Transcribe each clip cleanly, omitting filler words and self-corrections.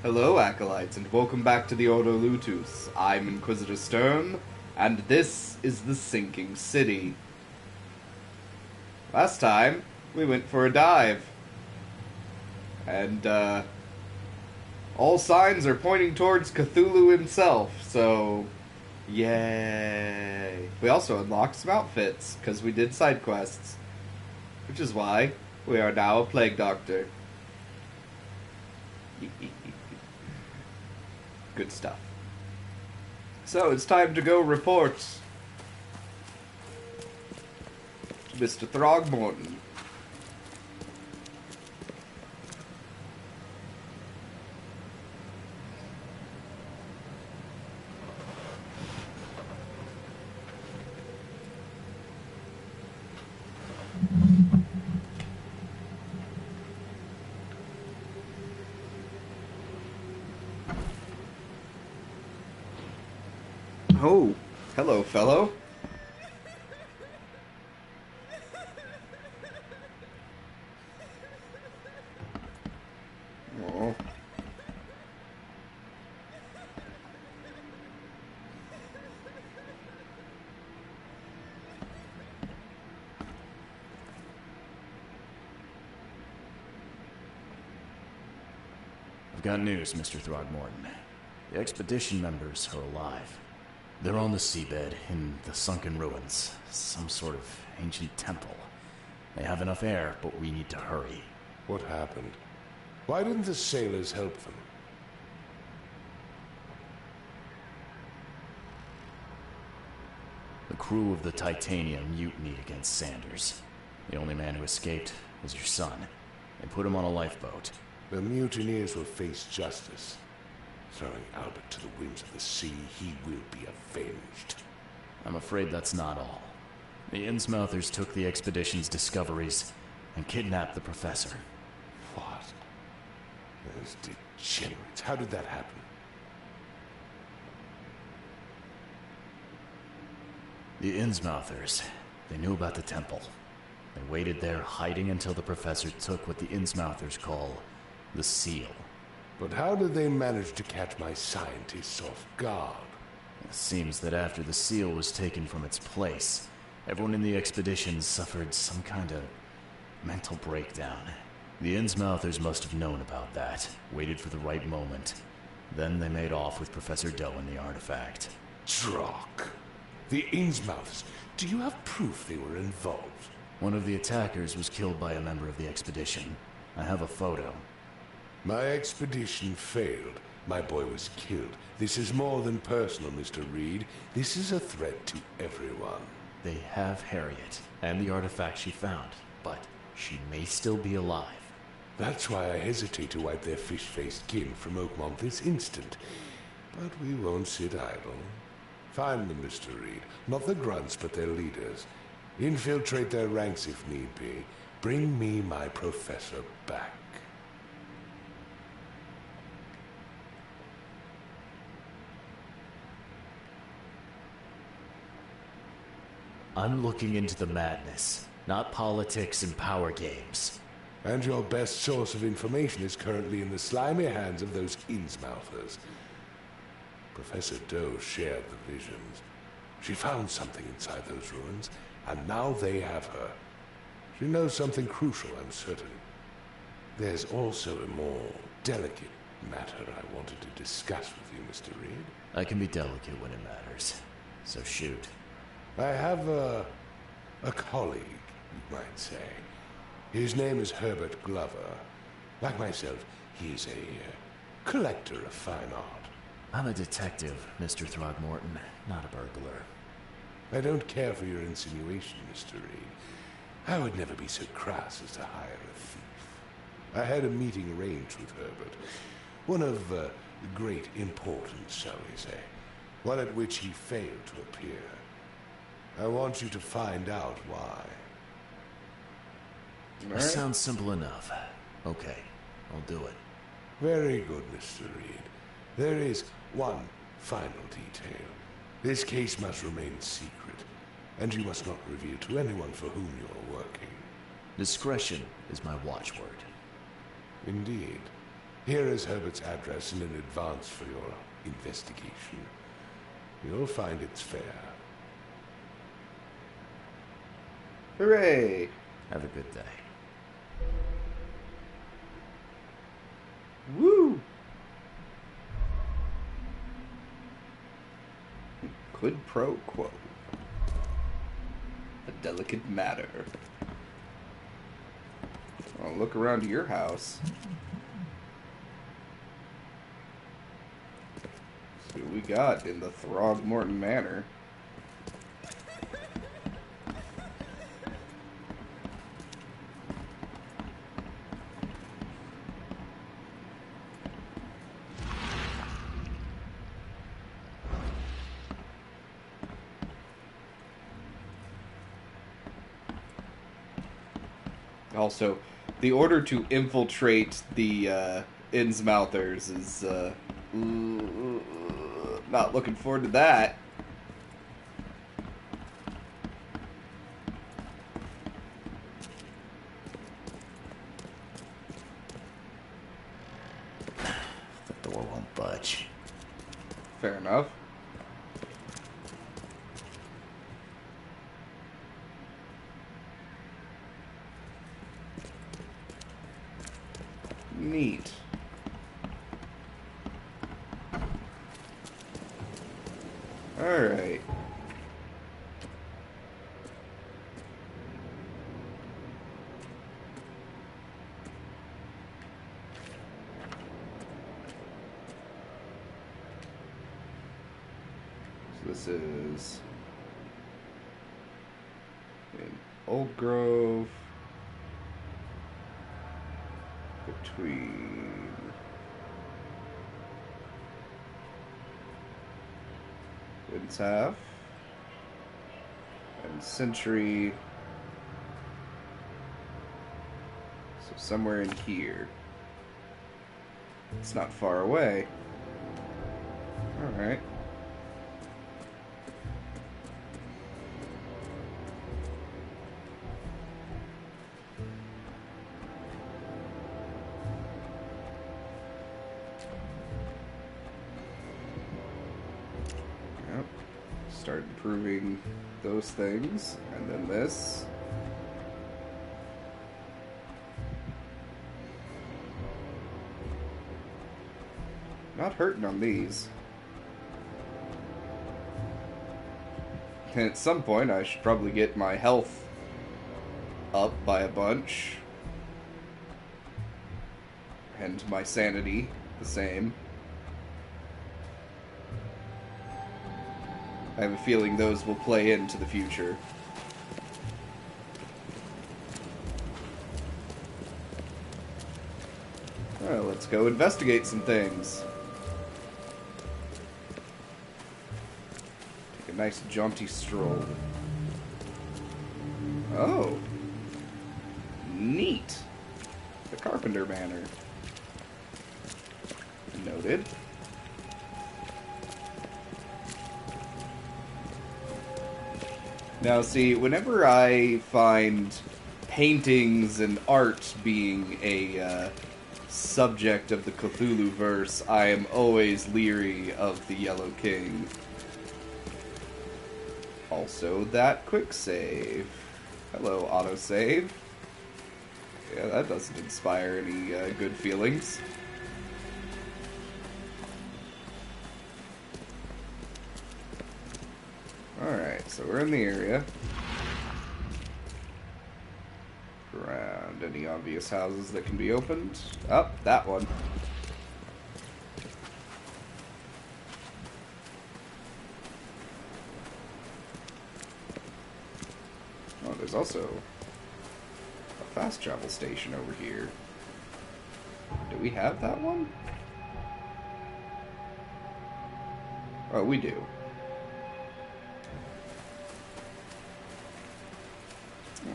Hello, Acolytes, and welcome back to the Ordo Lutus. I'm Inquisitor Stern, and this is the Sinking City. Last time, we went for a dive. And, all signs are pointing towards Cthulhu himself, so yay. We also unlocked some outfits, because we did side quests. Which is why we are now a plague doctor. Good stuff. So, it's time to go report to Mr. Throgmorton. Oh, hello, fellow. Oh. I've got news, Mr. Throgmorton. The expedition members are alive. They're on the seabed, in the sunken ruins. Some sort of ancient temple. They have enough air, but we need to hurry. What happened? Why didn't the sailors help them? The crew of the Titanium mutinied against Sanders. The only man who escaped was your son. They put him on a lifeboat. The mutineers will face justice. Throwing Albert to the whims of the sea, he will be avenged. I'm afraid that's not all. The Innsmouthers took the expedition's discoveries and kidnapped the professor. What? Those degenerates. How did that happen? The Innsmouthers, they knew about the temple. They waited there, hiding until the professor took what the Innsmouthers call the seal. But how did they manage to catch my scientists off guard? It seems that after the seal was taken from its place, everyone in the expedition suffered some kind of mental breakdown. The Innsmouthers must have known about that, waited for the right moment. Then they made off with Professor Doe and the artifact. Drock. The Innsmouths. Do you have proof they were involved? One of the attackers was killed by a member of the expedition. I have a photo. My expedition failed. My boy was killed. This is more than personal, Mr. Reed. This is a threat to everyone. They have Harriet, and the artifact she found, but she may still be alive. That's why I hesitate to wipe their fish-faced kin from Oakmont this instant. But we won't sit idle. Find them, Mr. Reed. Not the grunts, but their leaders. Infiltrate their ranks if need be. Bring me my professor back. I'm looking into the madness, not politics and power games. And your best source of information is currently in the slimy hands of those Innsmouthers. Professor Doe shared the visions. She found something inside those ruins, and now they have her. She knows something crucial, I'm certain. There's also a more delicate matter I wanted to discuss with you, Mr. Reed. I can be delicate when it matters, so shoot. I have a colleague, you might say. His name is Herbert Glover. Like myself, he is a collector of fine art. I'm a detective, Mr. Throgmorton, not a burglar. I don't care for your insinuation, Mr. Reed. I would never be so crass as to hire a thief. I had a meeting arranged with Herbert. One of great importance, shall we say. One at which he failed to appear. I want you to find out why. Right. Sounds simple enough. Okay, I'll do it. Very good, Mr. Reed. There is one final detail. This case must remain secret, and you must not reveal to anyone for whom you are working. Discretion is my watchword. Indeed. Here is Herbert's address and in advance for your investigation. You'll find it's fair. Hooray! Have a good day. Woo! Quid pro quo. A delicate matter. I'll look around your house. See what we got in the Throgmorton Manor. Also, the order to infiltrate the Innsmouthers is not looking forward to that. The door won't budge. Fair enough. Neat. Alright. So this is in Old Grove. Between Windstaff and Century, so somewhere in here. It's not far away. Alright. Start improving those things, and then this. Not hurting on these. And at some point I should probably get my health up by a bunch. And my sanity the same. I have a feeling those will play into the future. Well, let's go investigate some things. Take a nice jaunty stroll. Oh. Neat. The Carpenter Manor. Noted. Now, see, whenever I find paintings and art being a subject of the Cthulhu-verse, I am always leery of the Yellow King. Also, that quick save. Hello, autosave. Yeah, that doesn't inspire any good feelings. Alright, so we're in the area. Around any obvious houses that can be opened. Oh, that one. Oh, there's also a fast travel station over here. Do we have that one? Oh, we do.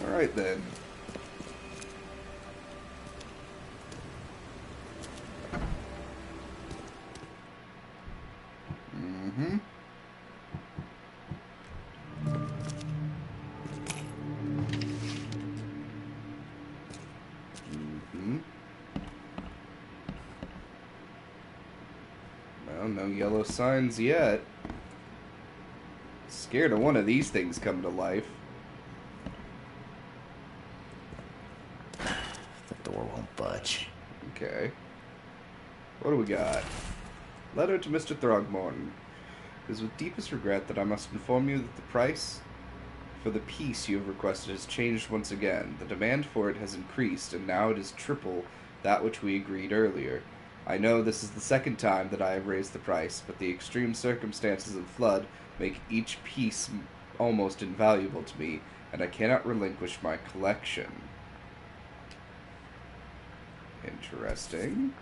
Alright then. Mm-hmm. Mm-hmm. no yellow signs yet. Scared of one of these things coming to life. The door won't budge. Okay. What do we got? Letter to Mr. Throgmorton. It is with deepest regret that I must inform you that the price for the piece you have requested has changed once again. The demand for it has increased, and now it is triple that which we agreed earlier. I know this is the second time that I have raised the price, but the extreme circumstances of flood make each piece almost invaluable to me, and I cannot relinquish my collection. Interesting.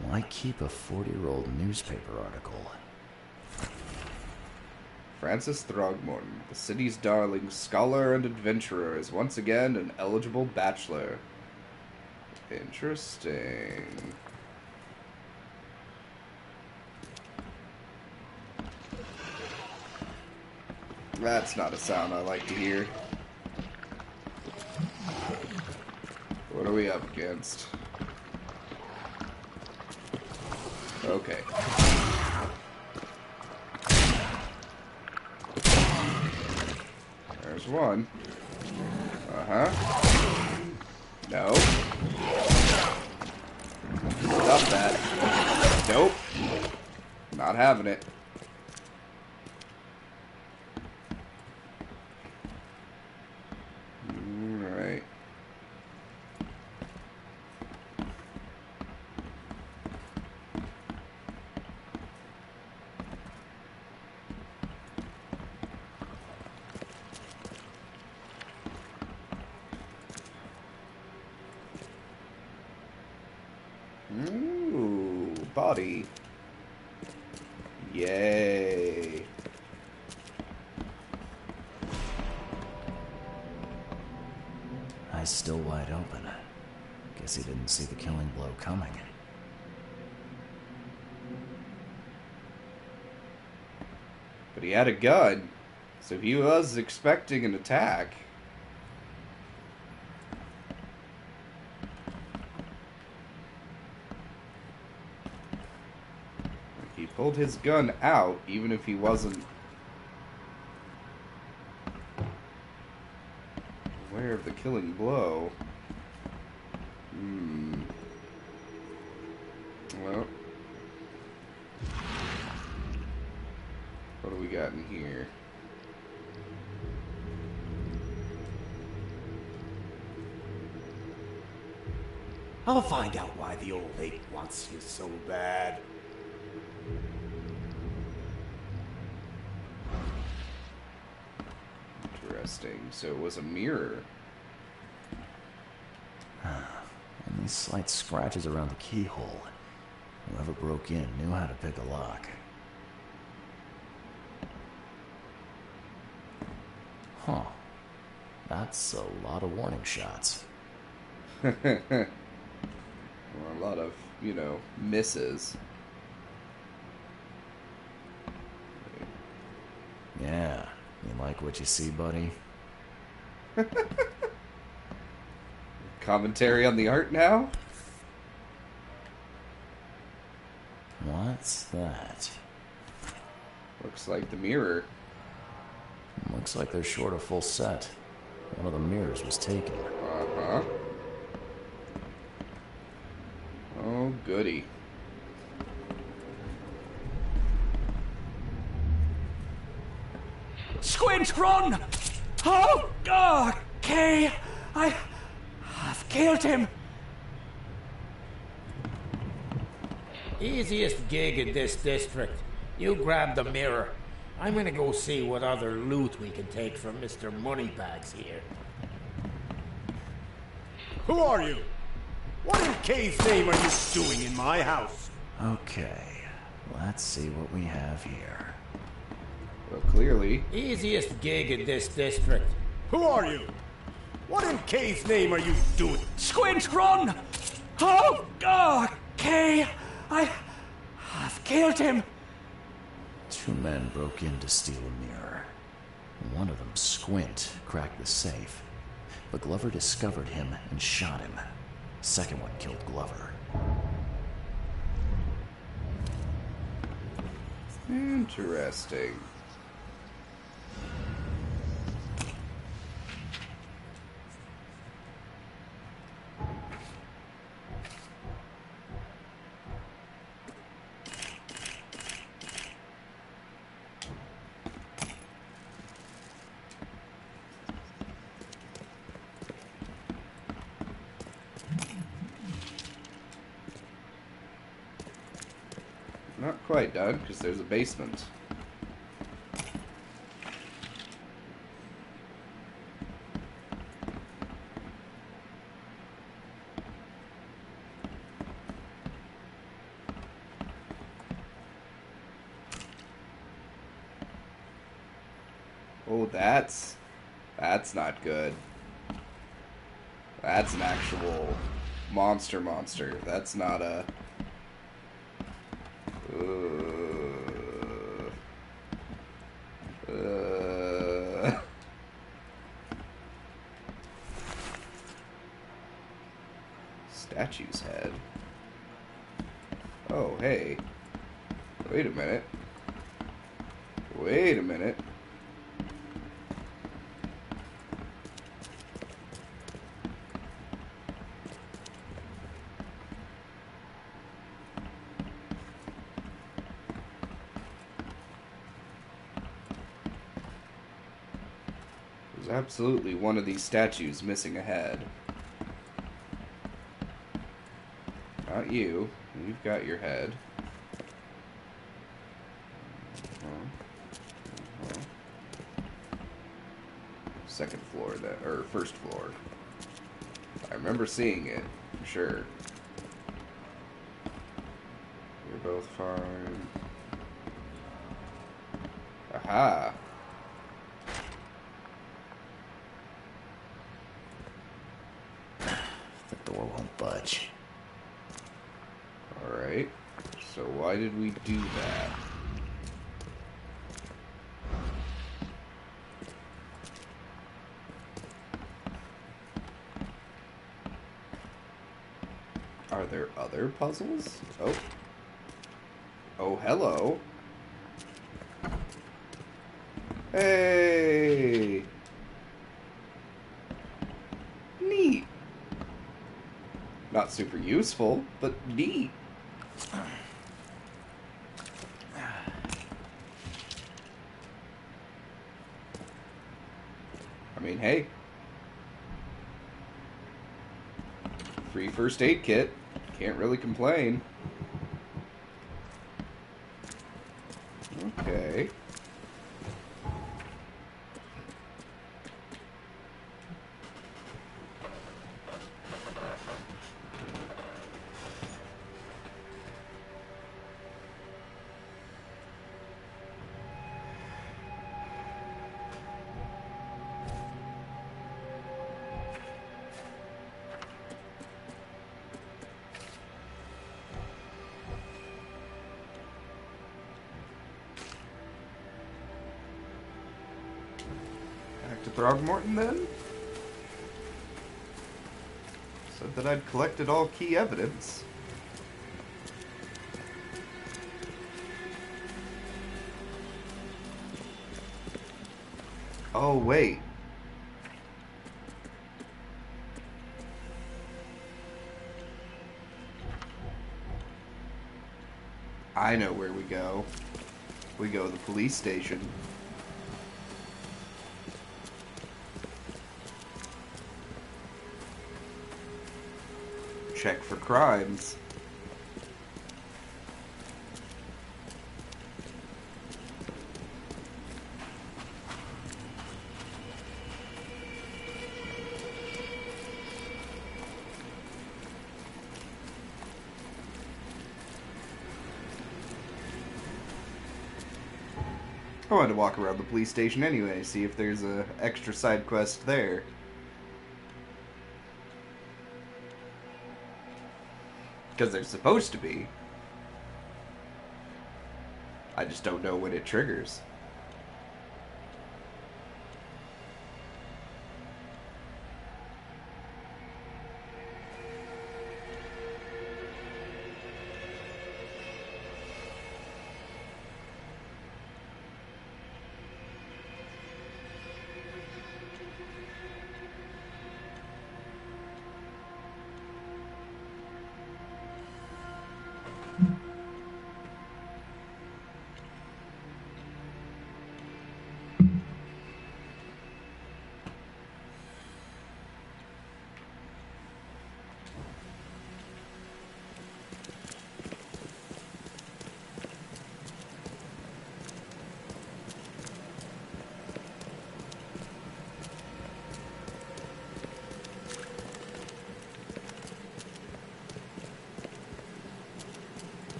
Why keep a 40-year-old newspaper article? Francis Throgmorton, the city's darling scholar and adventurer, is once again an eligible bachelor. Interesting. That's not a sound I like to hear. What are we up against? Okay. There's one. Uh-huh. No. Stop that. Nope. Not having it. Alright. Ooh, body. Yay. Eyes still wide open. Guess he didn't see the killing blow coming. But he had a gun, so he was expecting an attack. He pulled his gun out, even if he wasn't aware of the killing blow. Well, what do we got in here? I'll find out why the old ape wants you so bad. Interesting. So it was a mirror. Only slight scratches around the keyhole. Whoever broke in knew how to pick a lock. Huh. That's a lot of warning shots. Or a lot of, misses. Yeah. You like what you see, buddy? Commentary on the art now? What's that? Looks like the mirror. Looks like they're short a full set. One of the mirrors was taken. Uh-huh. Oh, goody. Squint, run! Oh, okay. I've killed him. Easiest gig in this district. You grab the mirror. I'm gonna go see what other loot we can take from Mr. Moneybags here. Who are you? What in K's name are you doing in my house? Okay. Let's see what we have here. Well, clearly. Easiest gig in this district. Who are you? What in K's name are you doing? Squint, run! Oh, okay. I've killed him. Two men broke in to steal a mirror. One of them, Squint, cracked the safe. but Glover discovered him and shot him. Second one killed Glover. Interesting. Not quite done, because there's a basement. Oh, that's not good. That's an actual monster. That's not a... Statue's head. Oh, hey. Wait a minute. Wait a minute. There's absolutely one of these statues missing a head. Not you. You've got your head. Second floor, or first floor. I remember seeing it, for sure. You're both fine. Aha! The door won't budge. Alright. So why did we do that? Are there other puzzles? Oh. Oh, hello. Hey! Neat. Not super useful, but neat. I mean, hey. Free first aid kit. Can't really complain. Okay. Back to Throgmorton, then? Said that I'd collected all key evidence. Oh, wait. I know where we go. We go to the police station. Check for crimes. I wanted to walk around the police station anyway, see if there's a extra side quest there. Because there's supposed to be. I just don't know when it triggers.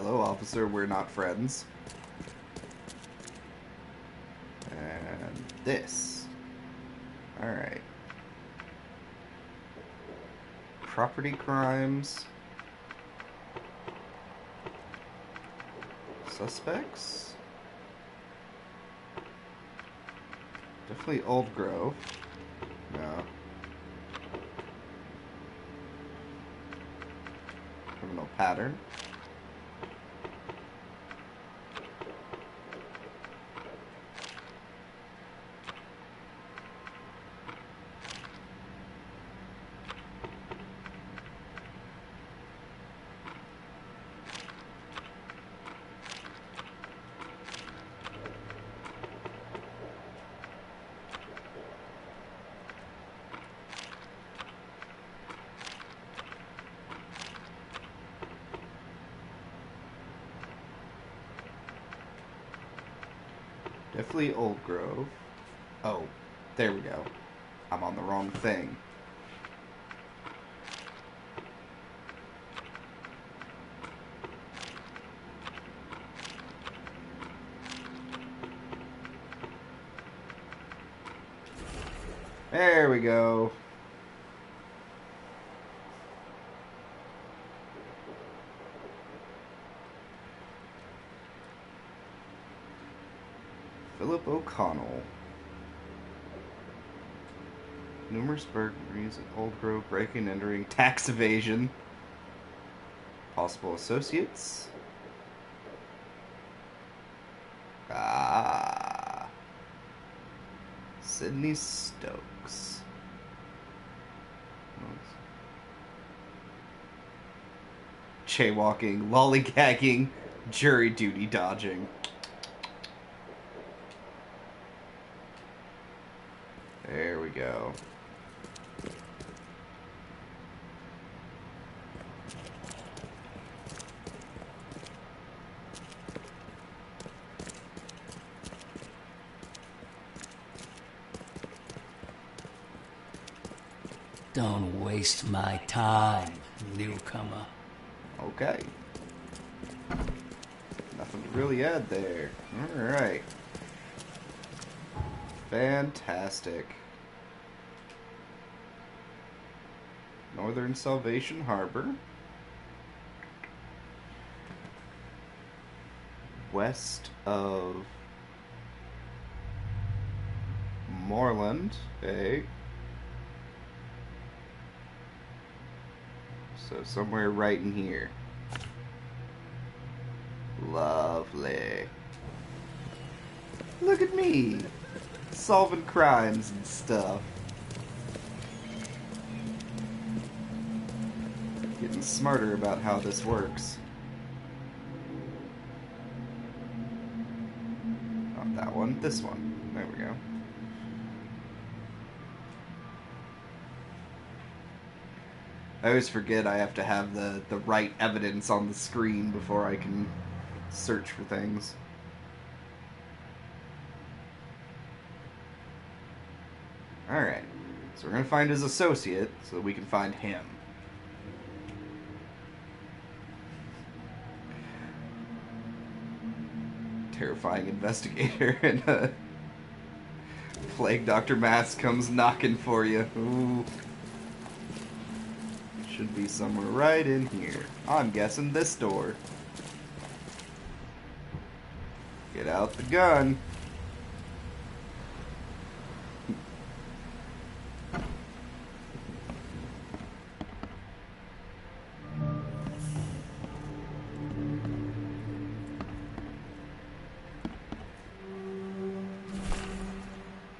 Hello, officer, we're not friends. And this. Alright. Property crimes. Suspects? Definitely Old Grove. No. Criminal pattern. Definitely Old Grove. Oh, there we go. I'm on the wrong thing. There we go. Philip O'Connell. Numerous burglaries at Old Grove, breaking, entering, tax evasion. Possible associates. Ah. Sydney Stokes. Jaywalking, lollygagging, jury duty dodging. There we go. Don't waste my time, newcomer. Okay. Nothing to really add there. Alright. Fantastic. Northern Salvation Harbor. West of Moreland. Okay. So somewhere right in here. Lovely. Look at me. Solving crimes and stuff. Getting smarter about how this works. Not that one, this one. There we go. I always forget I have to have the right evidence on the screen before I can search for things. Alright, so we're going to find his associate so that we can find him. Terrifying investigator and Plague Dr. Mass comes knocking for you. Ooh. Should be somewhere right in here. I'm guessing this door. Get out the gun.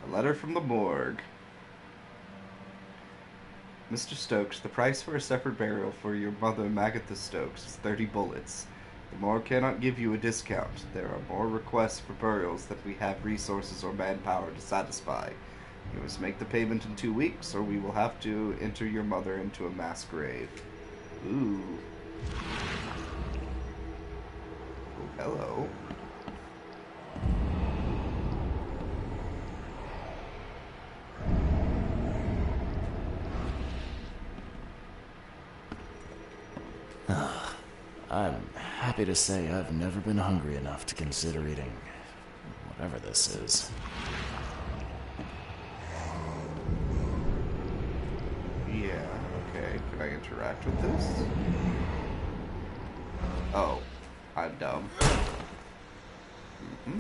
A letter from the morgue. Mr. Stokes, the price for a separate burial for your mother, Magatha Stokes, is 30 bullets. The morgue cannot give you a discount. There are more requests for burials than we have resources or manpower to satisfy. You must make the payment in 2 weeks, or we will have to enter your mother into a mass grave. Ooh. Oh, hello. I'm happy to say I've never been hungry enough to consider eating whatever this is. Yeah, okay. Can I interact with this? Oh, I'm dumb. Mm-hmm.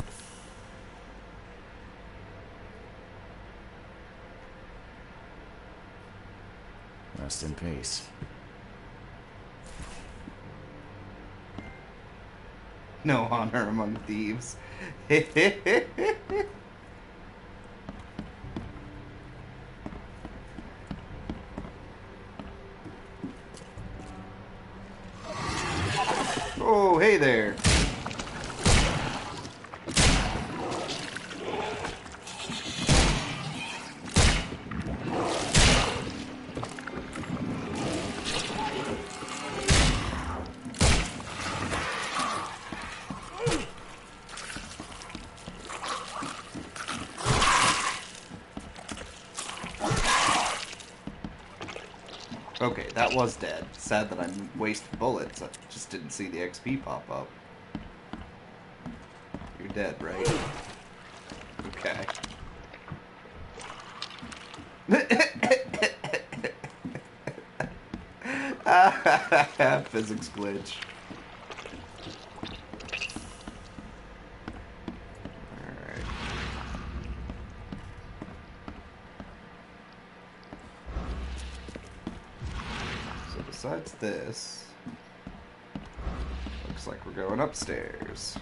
Rest in peace. No honor among thieves. Oh, hey there. Okay, that was dead. Sad that I'm wasting bullets. I just didn't see the XP pop up. You're dead, right? Okay. Physics glitch. Alright. So besides this, looks like we're going upstairs.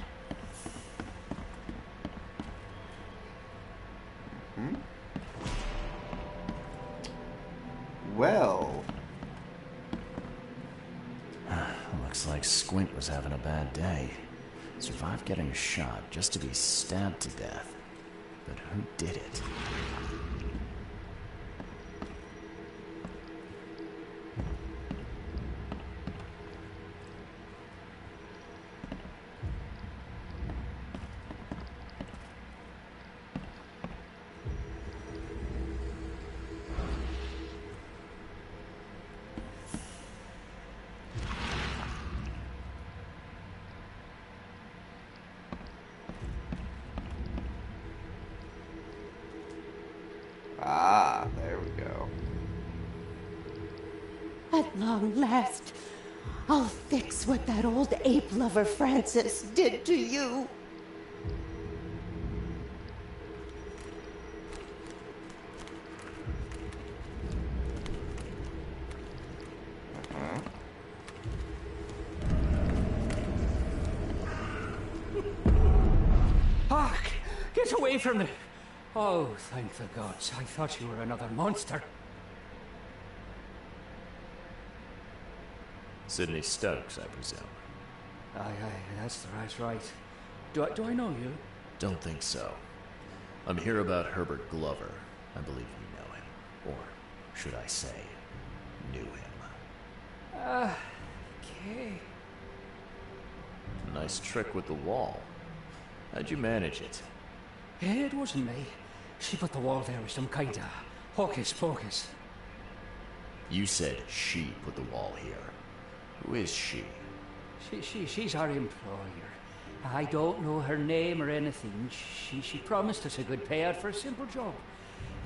Well, Looks like Squint was having a bad day. Survived getting shot just to be stabbed to death. But who did it? ah, there we go. At long last, I'll fix what that old ape lover Francis did to you. Ah, get away from me! Oh, thank the gods. I thought you were another monster. Sydney Stokes, I presume. Aye, that's right. Do I know you? Don't think so. I'm here about Herbert Glover. I believe you know him. Or should I say, knew him. Okay. Nice trick with the wall. How'd you manage it? It wasn't me. She put the wall there with some kind of hocus pocus. You said she put the wall here. Who is she? She's our employer. I don't know her name or anything. She promised us a good payout for a simple job.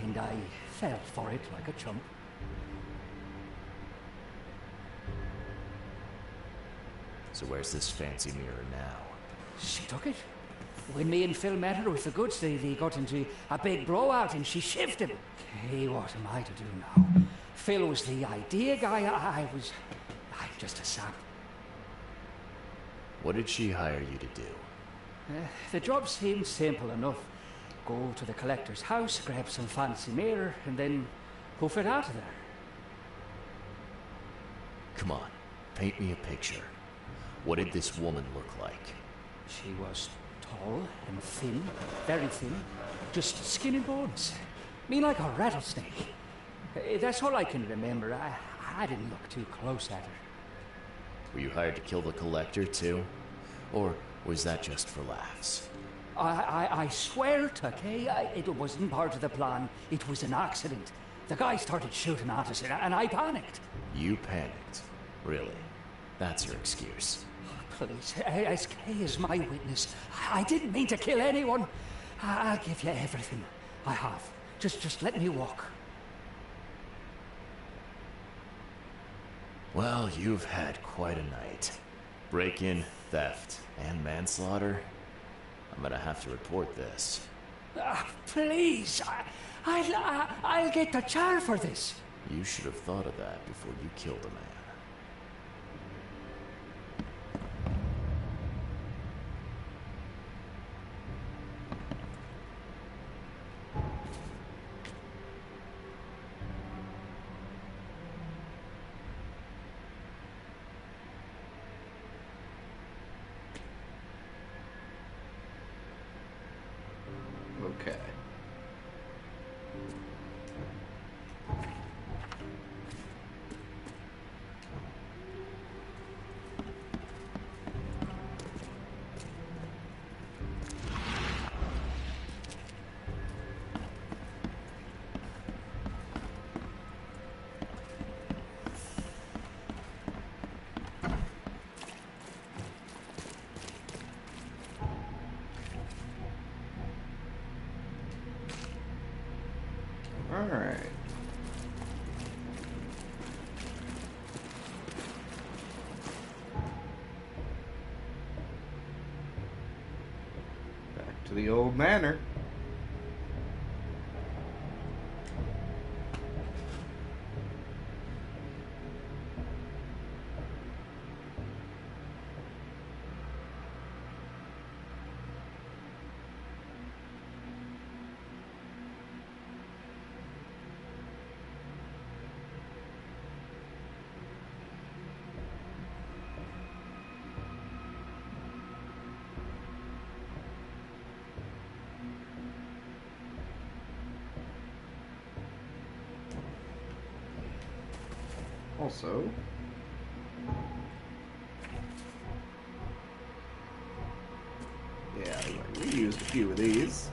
And I fell for it like a chump. So where's this fancy mirror now? She took it. When me and Phil met her with the goods, they got into a big blowout and she shifted. Okay, what am I to do now? Phil was the idea guy. I'm just a sap. What did she hire you to do? The job seemed simple enough. Go to the collector's house, grab some fancy mirror, and then hoof it out of there. Come on, paint me a picture. What did this woman look like? She was tall and thin, very thin, just skin and bones. Me like a rattlesnake. That's all I can remember. I didn't look too close at her. Were you hired to kill the collector too? Or was that just for laughs? I swear to Kay, it wasn't part of the plan. It was an accident. The guy started shooting at us and I panicked. You panicked? Really? That's your excuse? Please, SK is my witness. I didn't mean to kill anyone. I'll give you everything. I have. Just let me walk. Well, you've had quite a night. Break-in, theft, and manslaughter. I'm gonna have to report this. Please, I'll get the jar for this. You should have thought of that before you killed a man. Okay. Alright. Back to the old manor. Also, yeah, we used a few of these.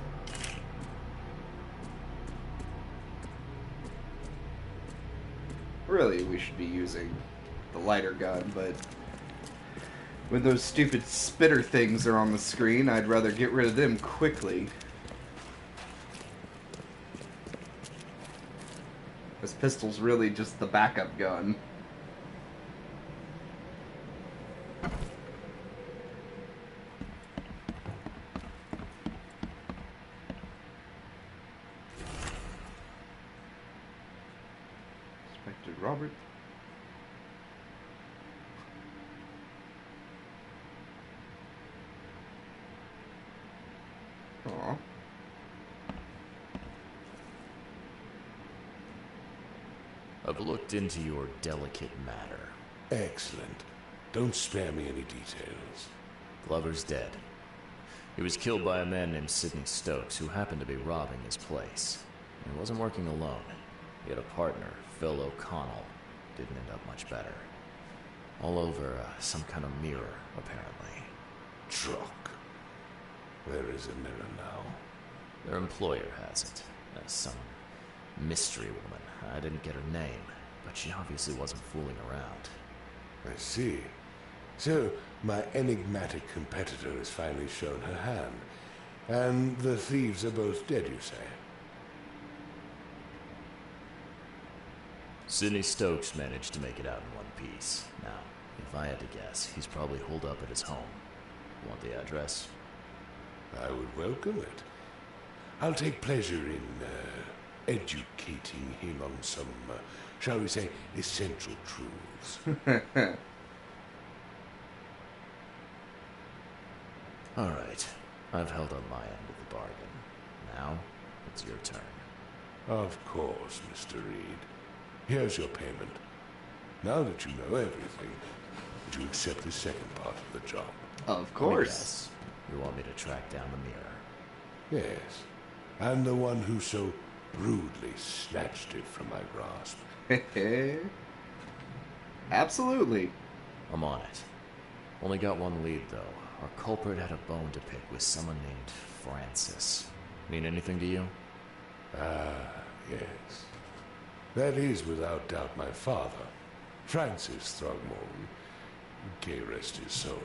Really, we should be using the lighter gun, but when those stupid spitter things are on the screen, I'd rather get rid of them quickly. This pistol's really just the backup gun. Inspector Robert. Aw. I've looked into your delicate matter. Excellent. Don't spare me any details. Glover's dead. He was killed by a man named Sidney Stokes, who happened to be robbing his place. He wasn't working alone. He had a partner, Phil O'Connell. Didn't end up much better. All over some kind of mirror, apparently. Truck. Where is the mirror now? Their employer has it. Some mystery woman. I didn't get her name, but she obviously wasn't fooling around. I see. So, my enigmatic competitor has finally shown her hand. And the thieves are both dead, you say? Sidney Stokes managed to make it out in one piece. Now, if I had to guess, he's probably holed up at his home. Want the address? I would welcome it. I'll take pleasure in, educating him on some, shall we say, essential truths. All right. I've held up my end of the bargain. Now, it's your turn. Of course, Mr. Reed. Here's your payment. Now that you know everything, would you accept the second part of the job? Of course. Yes. You want me to track down the mirror? Yes. And the one who so rudely snatched it from my grasp. Absolutely. I'm on it. Only got one lead, though. Our culprit had a bone to pick with someone named Francis. Mean anything to you? Ah, yes. That is without doubt my father, Francis Throgmorton. May rest his soul.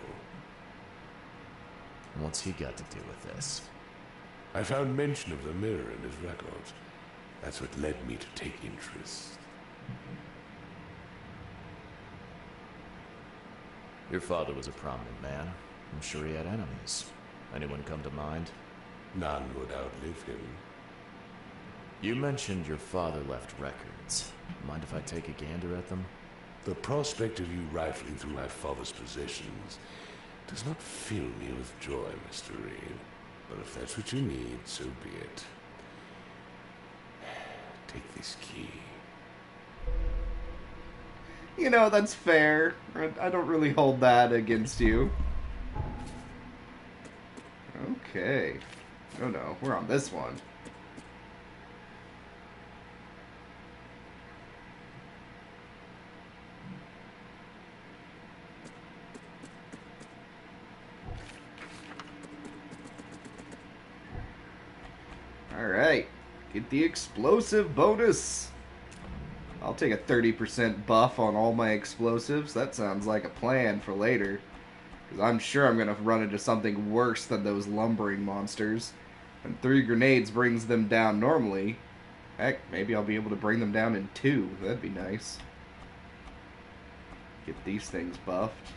What's he got to do with this? I found mention of the mirror in his records. That's what led me to take interest. Your father was a prominent man. I'm sure he had enemies. Anyone come to mind? None would outlive him. You mentioned your father left records. Mind if I take a gander at them? The prospect of you rifling through my father's possessions does not fill me with joy, Mr. Reed. But if that's what you need, so be it. Take this key. You know, that's fair. I don't really hold that against you. Okay. Oh no, we're on this one. Alright. Get the explosive bonus. I'll take a 30% buff on all my explosives. That sounds like a plan for later. Because I'm sure I'm going to run into something worse than those lumbering monsters. And 3 grenades brings them down normally. Heck, maybe I'll be able to bring them down in 2. That'd be nice. Get these things buffed.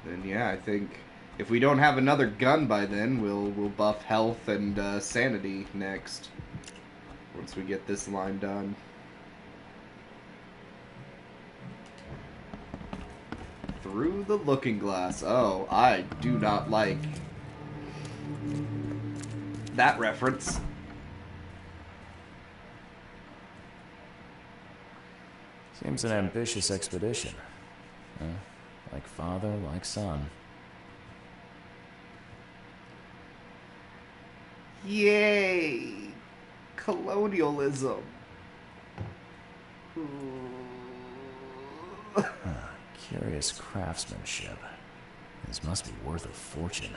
Then yeah, I think if we don't have another gun by then, we'll buff health and sanity next. Once we get this line done. Through the looking glass. Oh, I do not like that reference. Seems an ambitious expedition. Huh? Like father, like son. Yay! Colonialism. Curious craftsmanship. This must be worth a fortune.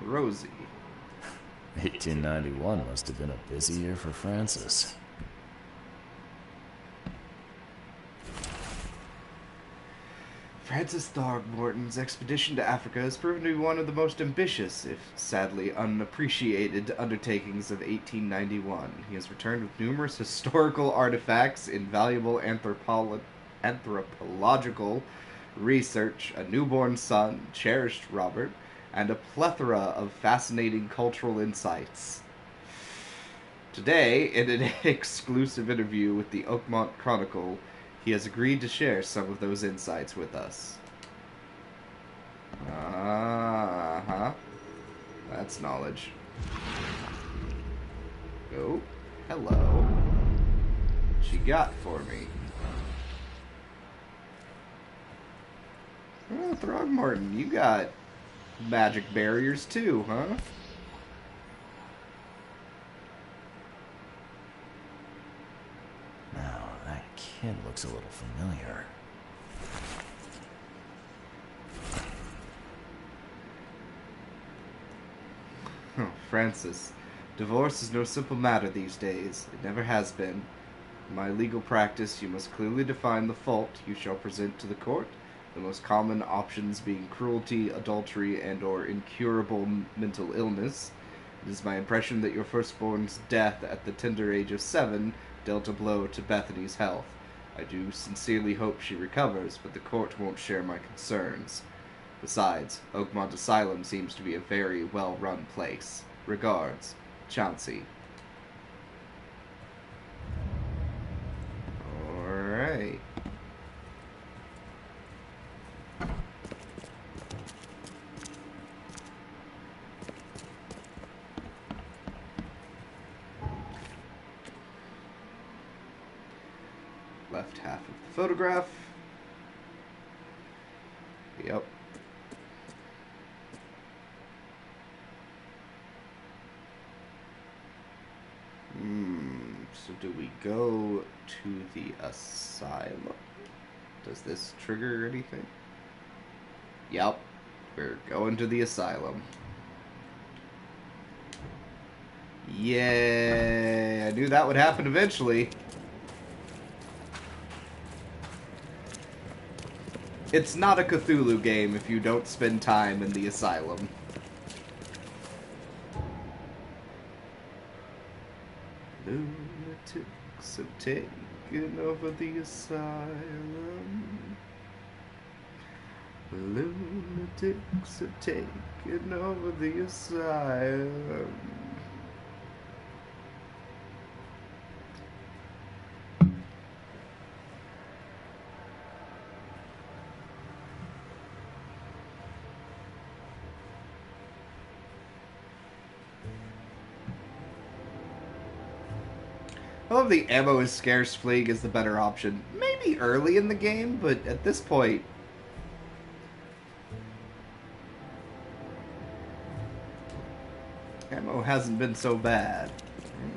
Rosie. 1891 must have been a busy year for Francis. Francis Throgmorton's expedition to Africa has proven to be one of the most ambitious, if sadly unappreciated, undertakings of 1891. He has returned with numerous historical artifacts, invaluable anthropological research, a newborn son, cherished Robert, and a plethora of fascinating cultural insights. Today, in an exclusive interview with the Oakmont Chronicle, he has agreed to share some of those insights with us. Uh-huh. That's knowledge. Oh, hello. What she got for me? Oh, Throgmorton, you got magic barriers too, huh? Now, that kid looks a little familiar. Oh, Francis, divorce is no simple matter these days. It never has been. In my legal practice, you must clearly define the fault you shall present to the court, the most common options being cruelty, adultery, and or incurable mental illness. It is my impression that your firstborn's death at the tender age of 7 dealt a blow to Bethany's health. I do sincerely hope she recovers, but the court won't share my concerns. Besides, Oakmont Asylum seems to be a very well-run place. Regards, Chauncey. Alright. Left half of the photograph. Yep. So do we go to the asylum? Does this trigger anything? Yep. We're going to the asylum. Yeah, I knew that would happen eventually. It's not a Cthulhu game if you don't spend time in the asylum. Lunatics have taken over the asylum. Lunatics have taken over the asylum. I love the ammo is scarce. Fleeing is the better option. Maybe early in the game, but at this point... ammo hasn't been so bad.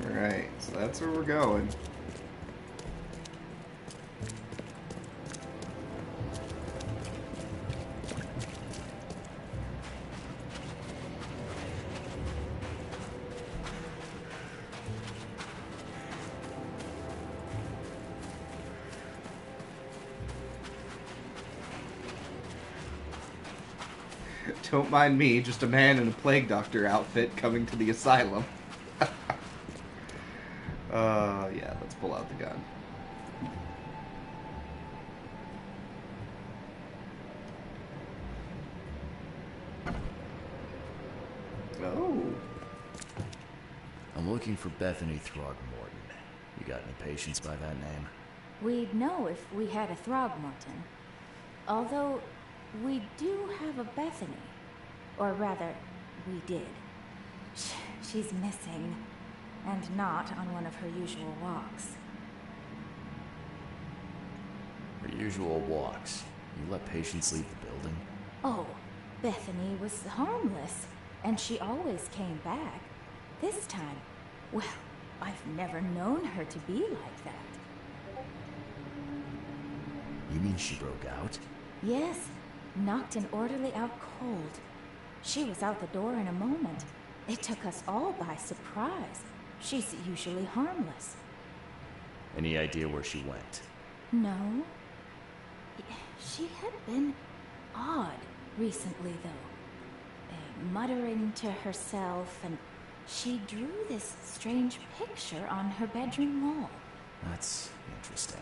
Alright, so that's where we're going. Don't mind me, just a man in a plague doctor outfit coming to the asylum. Yeah, let's pull out the gun. Oh. I'm looking for Bethany Throgmorton. You got any patients by that name? We'd know if we had a Throgmorton. Although, we do have a Bethany. Or rather, we did. She's missing. And not on one of her usual walks. Her usual walks? You let patients leave the building? Oh, Bethany was harmless. And she always came back. This time, well, I've never known her to be like that. You mean she broke out? Yes, knocked an orderly out cold. She was out the door in a moment. It took us all by surprise. She's usually harmless. Any idea where she went? No. She had been odd recently, though. Muttering to herself, and she drew this strange picture on her bedroom wall. That's interesting.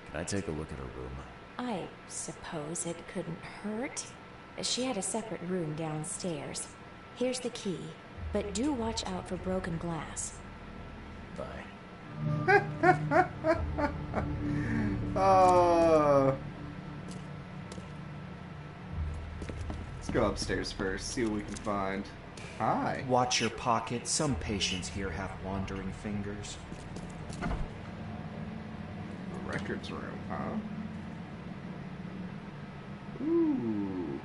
Can I take a look at her room? I suppose it couldn't hurt. She had a separate room downstairs. Here's the key, but do watch out for broken glass. Bye. Let's go upstairs first, see what we can find. Hi. Watch your pocket. Some patients here have wandering fingers. The records room, huh? Ooh.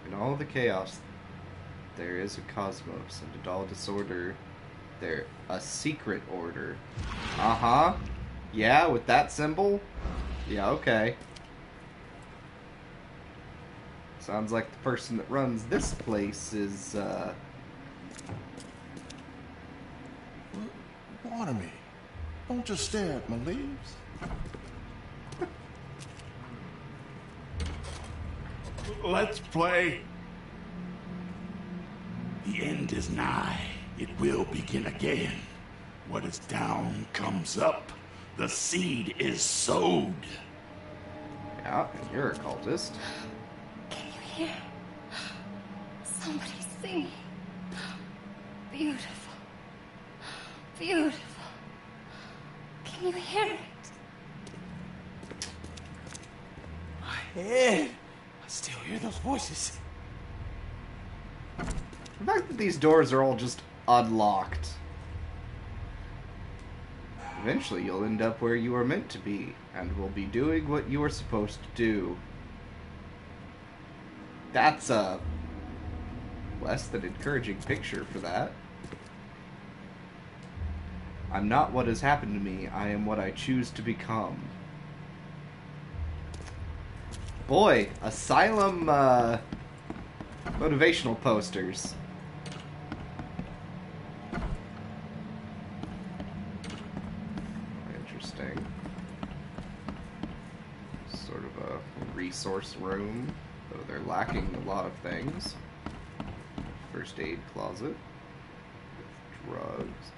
In all the chaos, there is a cosmos, and in all disorder, there a secret order. Uh-huh. Yeah, with that symbol? Yeah, okay. Sounds like the person that runs this place is, Water me. Don't just stare at my leaves. Let's play. The end is nigh. It will begin again. What is down comes up. The seed is sowed. yeah, and you're a cultist. Can you hear? Somebody singing. Beautiful. Beautiful. Can you hear it? My head. I still hear those voices. The fact that these doors are all just unlocked. Eventually you'll end up where you are meant to be, and will be doing what you are supposed to do. That's a less than encouraging picture for that. I'm not what has happened to me, I am what I choose to become. Boy, asylum motivational posters. Interesting. Sort of a resource room, though they're lacking a lot of things. First aid closet. With drugs.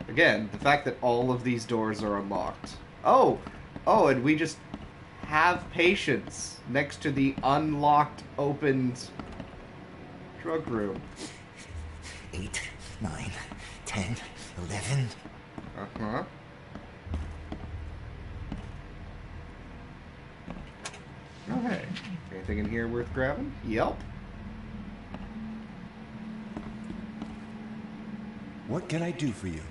Again, the fact that all of these doors are unlocked. Oh, and we just have patients next to the unlocked, opened drug room. 8, 9, 10, 11. Uh-huh. Oh, hey. Anything in here worth grabbing? Yep. What can I do for you?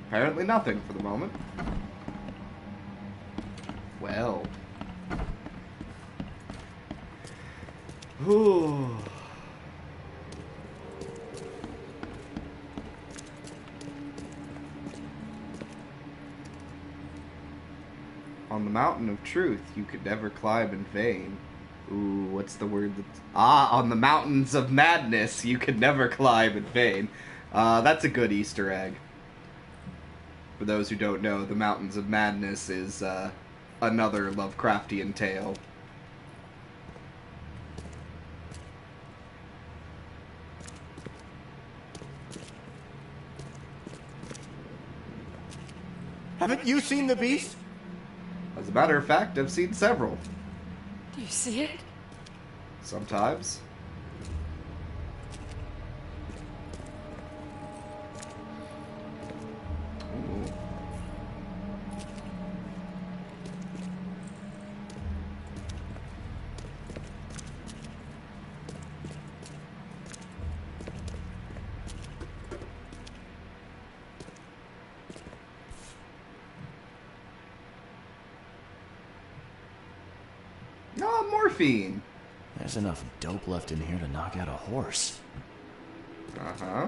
Apparently nothing for the moment. Well. Ooh. On the mountain of truth, you could never climb in vain. Ooh, what's the word that's... on the mountains of madness, you could never climb in vain. That's a good Easter egg. For those who don't know, the Mountains of Madness is, another Lovecraftian tale. Haven't you seen the beast? As a matter of fact, I've seen several. Do you see it? Sometimes. Ooh. Oh, morphine. There's enough dope left in here to knock out a horse. Uh-huh.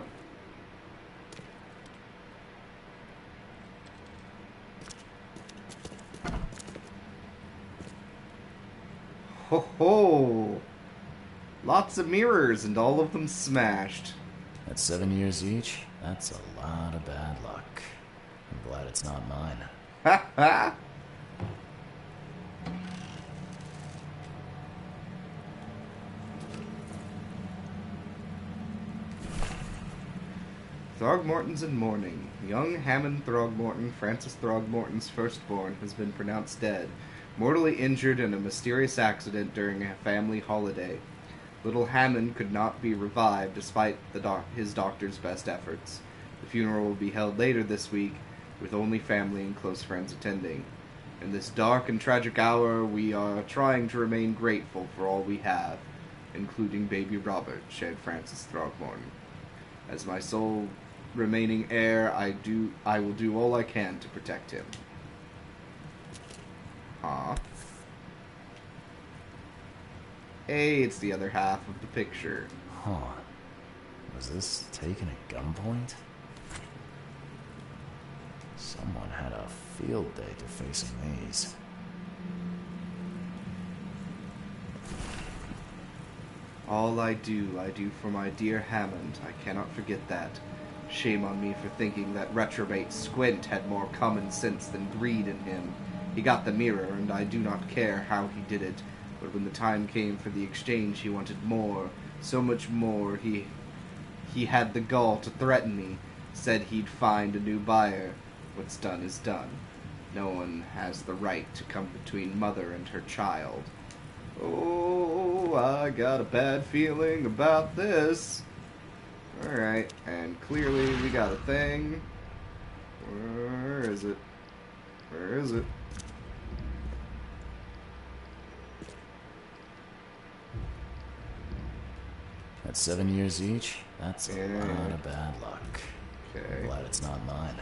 Ho ho! Lots of mirrors and all of them smashed. At 7 years each, that's a lot of bad luck. I'm glad it's not mine. Ha ha! Throgmorton's in mourning. Young Hammond Throgmorton, Francis Throgmorton's firstborn, has been pronounced dead, mortally injured in a mysterious accident during a family holiday. Little Hammond could not be revived despite his doctor's best efforts. The funeral will be held later this week, with only family and close friends attending. In this dark and tragic hour, we are trying to remain grateful for all we have, including baby Robert, shared Francis Throgmorton. As my sole remaining heir, I will do all I can to protect him. Huh. Hey, it's the other half of the picture. Huh. Was this taken at gunpoint? Someone had a field day to face a maze. All I do for my dear Hammond. I cannot forget that. Shame on me for thinking that reprobate Squint had more common sense than greed in him. He got the mirror, and I do not care how he did it, but when the time came for the exchange, he wanted more, so much more. He had the gall to threaten me, said he'd find a new buyer. What's done is done. No one has the right to come between mother and her child. Oh, I got a bad feeling about this. Alright, and clearly we got a thing. Where is it? Where is it? At 7 years each, that's a lot of bad luck. Okay. I'm glad it's not mine.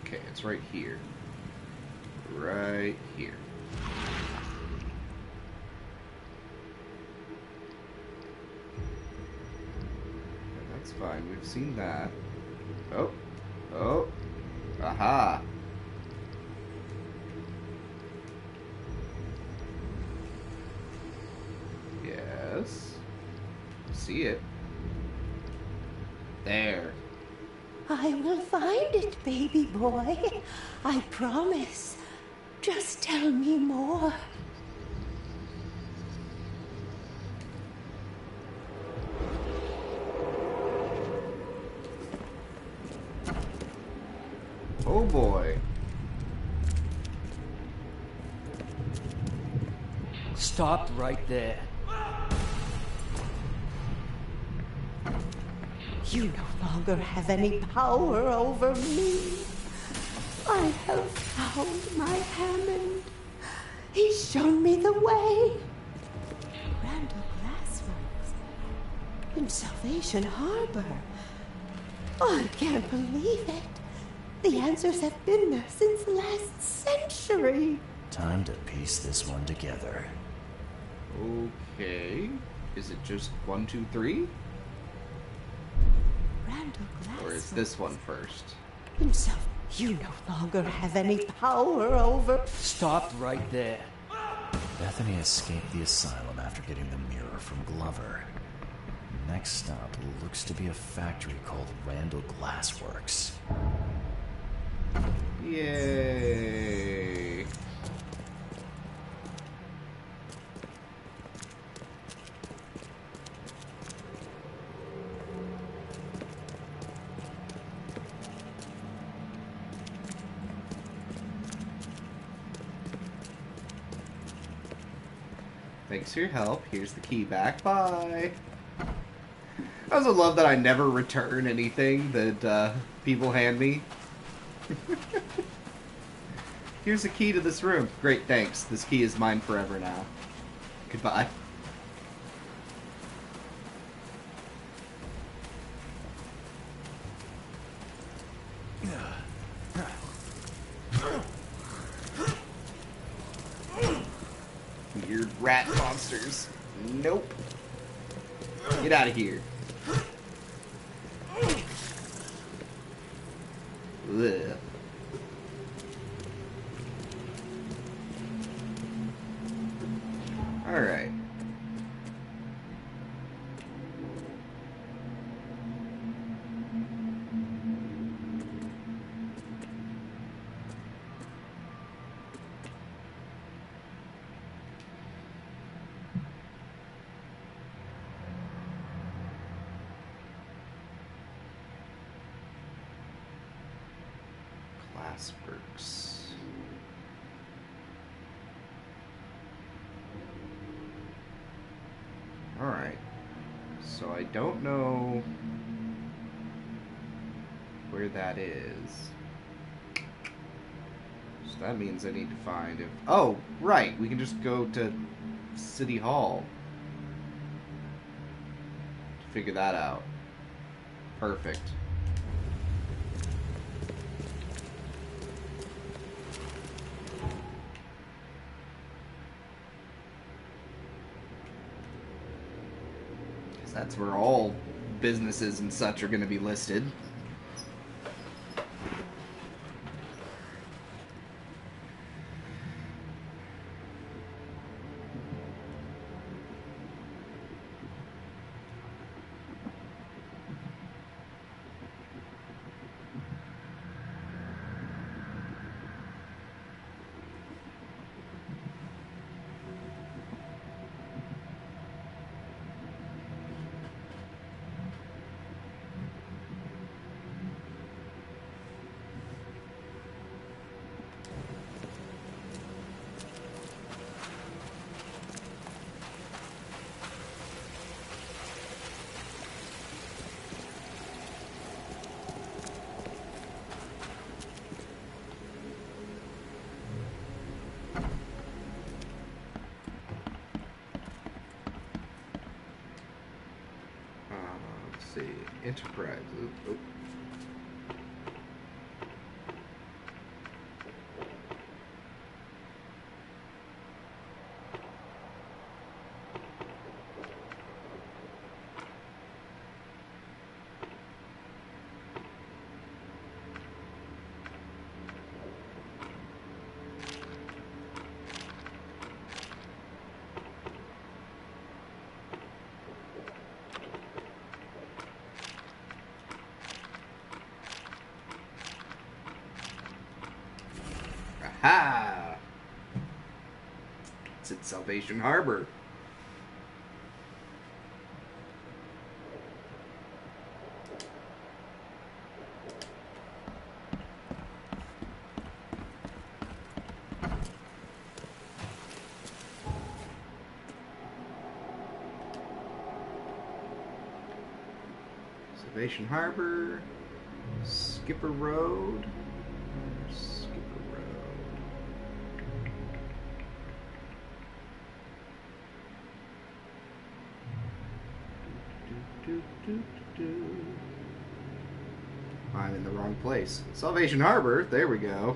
Okay, it's right here. Right here. Seen that. Oh. Oh. Aha. Yes. See it. There. I will find it, baby boy. I promise. Just tell me more. Oh boy. Stop right there. You no longer have any power over me. I have found my Hammond. He's shown me the way. Randall Glassworks. In Salvation Harbor. I can't believe it. The answers have been there since last century. Time to piece this one together. Okay. Is it just 1, 2, 3? Randall Glassworks. Or is this one first? Himself. You no longer have any power over. Stop right there. Bethany escaped the asylum after getting the mirror from Glover. Next stop looks to be a factory called Randall Glassworks. Yay. Thanks for your help. Here's the key back. Bye. I also love that I never return anything that people hand me. Here's the key to this room. Great, thanks. This key is mine forever now. Goodbye. Weird rat monsters. Nope. Get out of here. Ugh. Alright. Glassworks. Alright. So I don't know where that is. So that means I need to find if... Oh, right. We can just go to City Hall to figure that out. Perfect. That's where all businesses and such are going to be listed. Let's see. Enterprise. Oh. Ha! It's at Salvation Harbor. Salvation Harbor, Skipper Road. Skipper Road. I'm in the wrong place. Salvation Harbor, there we go.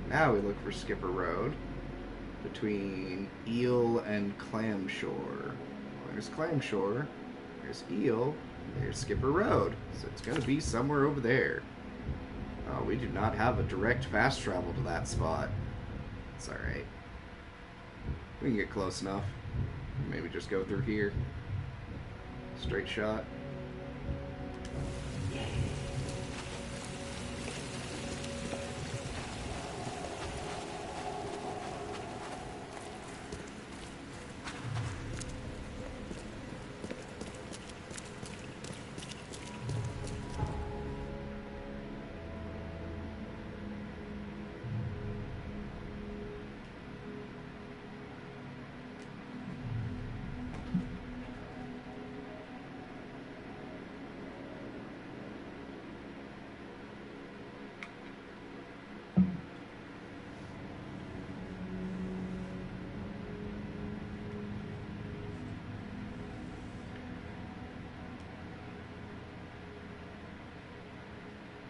Now we look for Skipper Road between Eel and Clamshore. There's Clamshore. There's Eel, there's Skipper Road, so it's going to be somewhere over there. Oh, we do not have a direct fast travel to that spot. It's alright. We can get close enough. Maybe just go through here. Straight shot.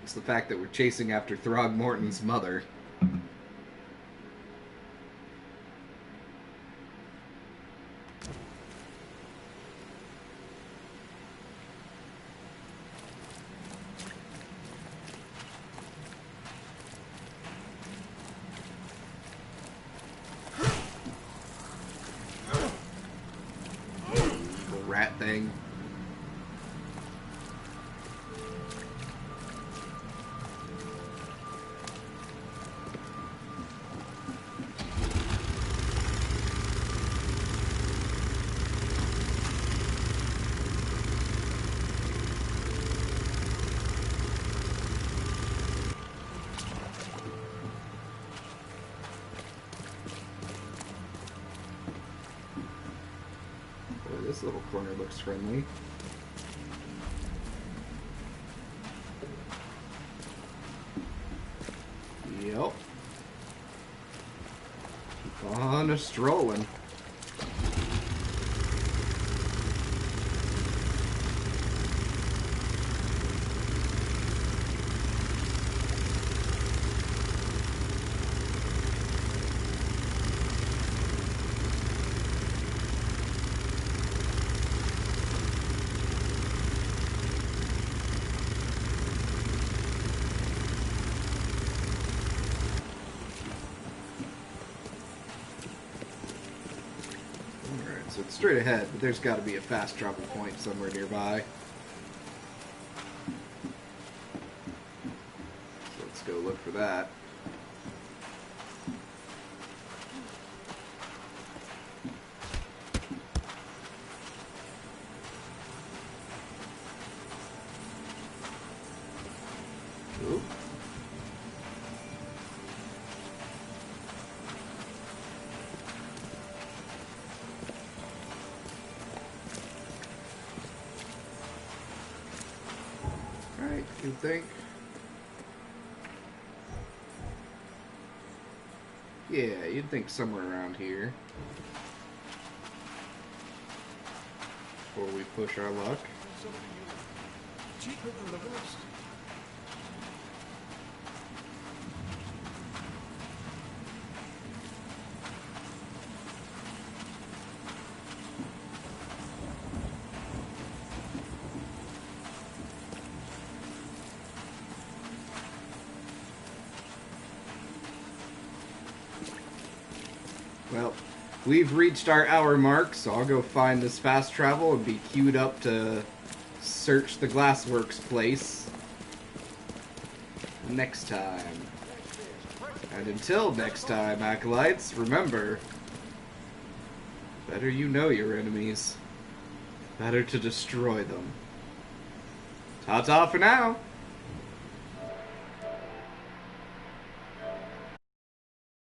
It's the fact that we're chasing after Throgmorton's mother. Little rat thing. This little corner looks friendly. Yep. Keep on a strolling. So it's straight ahead, but there's got to be a fast travel point somewhere nearby. So let's go look for that. Ooh. Alright, you'd think. Yeah, you'd think somewhere around here. Before we push our luck. Cheaper than the rest. Well, we've reached our hour mark, so I'll go find this fast travel and be queued up to search the Glassworks place next time. And until next time, Acolytes, remember, better you know your enemies. Better to destroy them. Ta-ta for now!